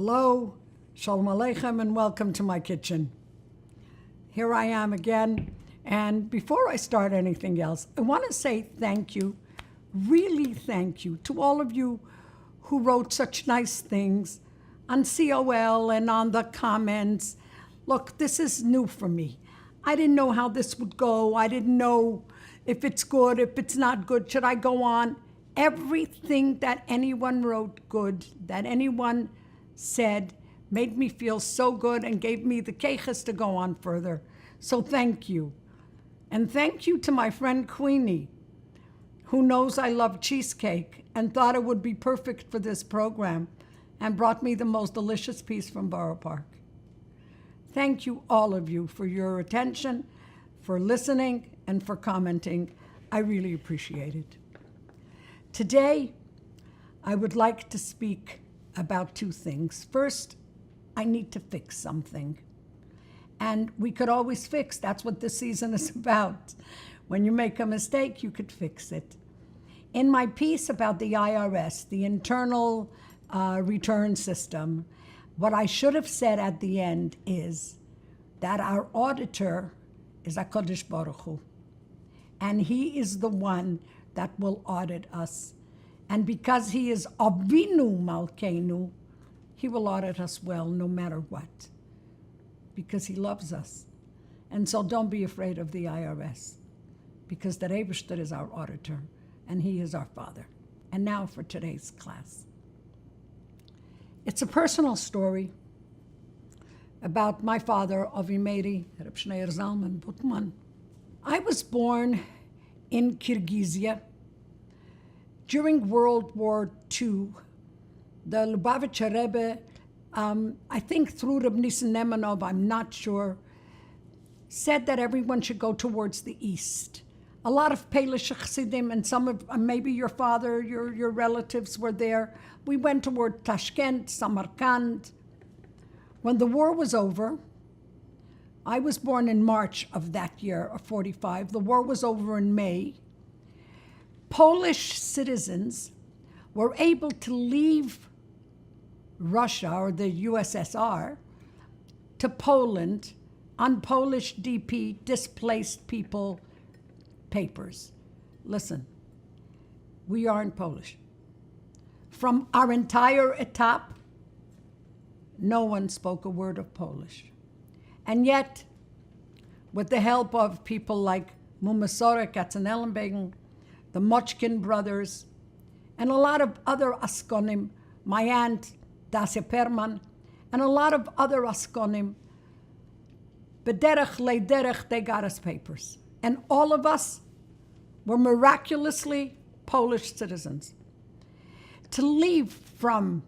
Hello, Shalom Aleichem, and welcome to my kitchen. Here I am again, and before I start anything else, I want to say thank you, really thank you, to all of you who wrote such nice things on COL and on the comments. Look, this is new for me. I didn't know how this would go. I didn't know if it's good, if it's not good, should I go on? Everything that anyone wrote good, that anyone said, made me feel so good and gave me the keiches to go on further. So thank you. And thank you to my friend Queenie, who knows I love cheesecake and thought it would be perfect for this program and brought me the most delicious piece from Borough Park. Thank you, all of you, for your attention, for listening, and for commenting. I really appreciate it. Today, I would like to speak about two things. First, I need to fix something. And we could always fix. That's what this season is about. When you make a mistake, you could fix it. In my piece about the IRS, the internal return system, what I should have said at the end is that our auditor is HaKadosh Baruch Hu. And he is the one that will audit us. And because he is Avinu Malkeinu, he will audit us well no matter what, because he loves us. And so don't be afraid of the IRS, because the Eibishter is our auditor, and he is our father. And now for today's class. It's a personal story about my father, Avi Meiri, Reb Shneir Zalman Butman. I was born in Kyrgyzia during World War II. The Lubavitcher Rebbe, I think through Reb Nissen Nemanov, I'm not sure, said that everyone should go towards the east. A lot of Polish Chassidim and some of, maybe your father, your relatives were there. We went toward Tashkent, Samarkand. When the war was over, I was born in March of that year, of 45. The war was over in May. Polish citizens were able to leave Russia, or the USSR, to Poland on Polish DP, displaced people, papers. Listen, we aren't Polish. From our entire etap, no one spoke a word of Polish. And yet, with the help of people like Mumasorek at Lemberg, the Mochkin brothers, and a lot of other Askonim, my aunt, Dacia Perman, and a lot of other Askonim, Bederech Lederech, they got us papers. And all of us were miraculously Polish citizens. To leave from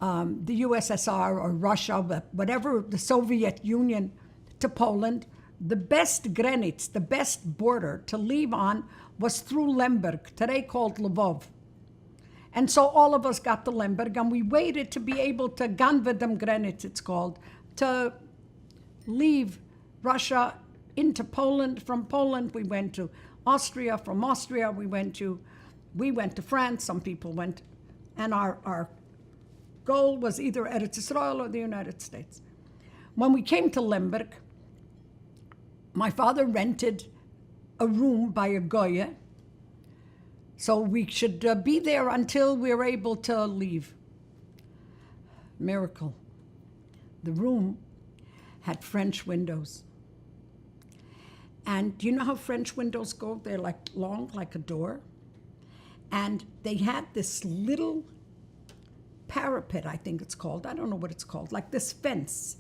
the USSR or Russia, whatever, the Soviet Union, to Poland, the best grenitz, the best border to leave on was through Lemberg, today called Lvov. And so all of us got to Lemberg, and we waited to be able to, Ganvedem Grenitz it's called, to leave Russia into Poland. From Poland, we went to Austria. From Austria, we went to France. Some people went, and our goal was either Eretz Yisrael or the United States. When we came to Lemberg, my father rented a room by a goya, so we should be there until we were able to leave. Miracle. The room had French windows. And do you know how French windows go? They're like long, like a door. And they had this little parapet, I think it's called. I don't know what it's called, like this fence.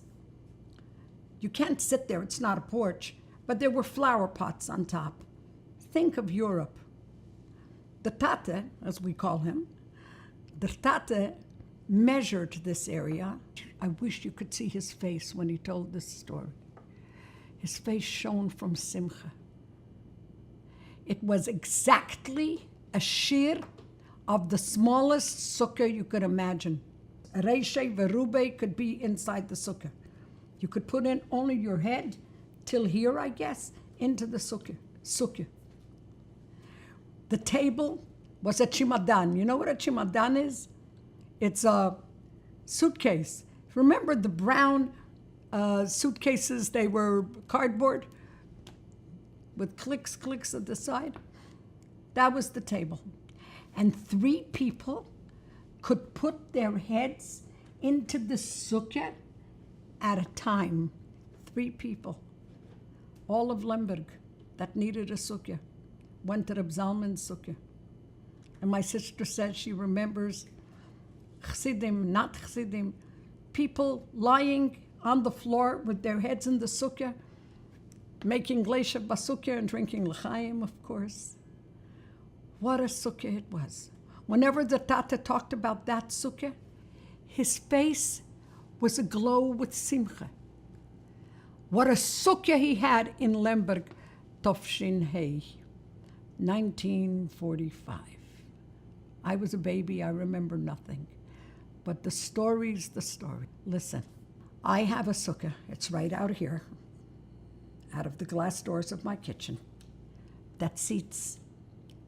You can't sit there, it's not a porch, but there were flower pots on top. Think of Europe. The Tate, as we call him, the Tate measured this area. I wish you could see his face when he told this story. His face shone from simcha. It was exactly a shir of the smallest sukkah you could imagine. A reishe verube could be inside the sukkah. You could put in only your head till here, I guess, into the sukkah. The table was a chimadan. You know what a chimadan is? It's a suitcase. Remember the brown suitcases? They were cardboard with clicks at the side. That was the table. And 3 people could put their heads into the sukkah at a time. 3 people. All of Lemberg that needed a sukkah went to Reb Zalman's sukkah. And my sister says she remembers Chassidim, not Chassidim, people lying on the floor with their heads in the sukkah, making gleisha basukah and drinking l'chaim, of course. What a sukkah it was. Whenever the Tata talked about that sukkah, his face was aglow with simcha. What a sukkah he had in Lemberg, Tofshin Hey, 1945. I was a baby, I remember nothing. But the story's the story. Listen, I have a sukkah. It's right out here, out of the glass doors of my kitchen, that seats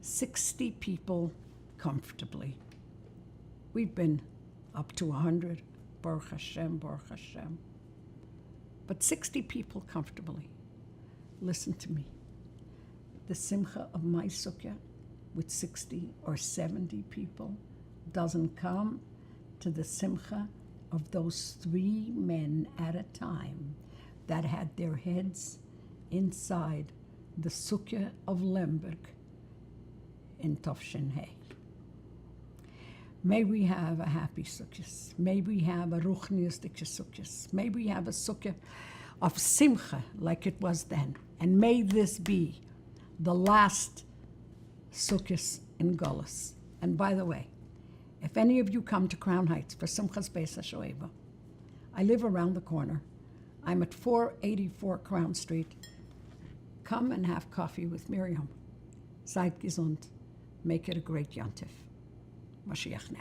60 people comfortably. We've been up to 100, Baruch Hashem, Baruch Hashem. But 60 people comfortably. Listen to me. The simcha of my sukkah with 60 or 70 people doesn't come to the simcha of those 3 men at a time that had their heads inside the sukkah of Lemberg in Tofshin Hey. May we have a happy sukkah. May we have a ruchniistic sukkah. May we have a sukkah of simcha like it was then. And may this be the last sukkah in Golis. And by the way, if any of you come to Crown Heights for Simchas Beis HaShoeva, I live around the corner. I'm at 484 Crown Street. Come and have coffee with Miriam. Seid gesund. Make it a great Yontif. Mashiach now.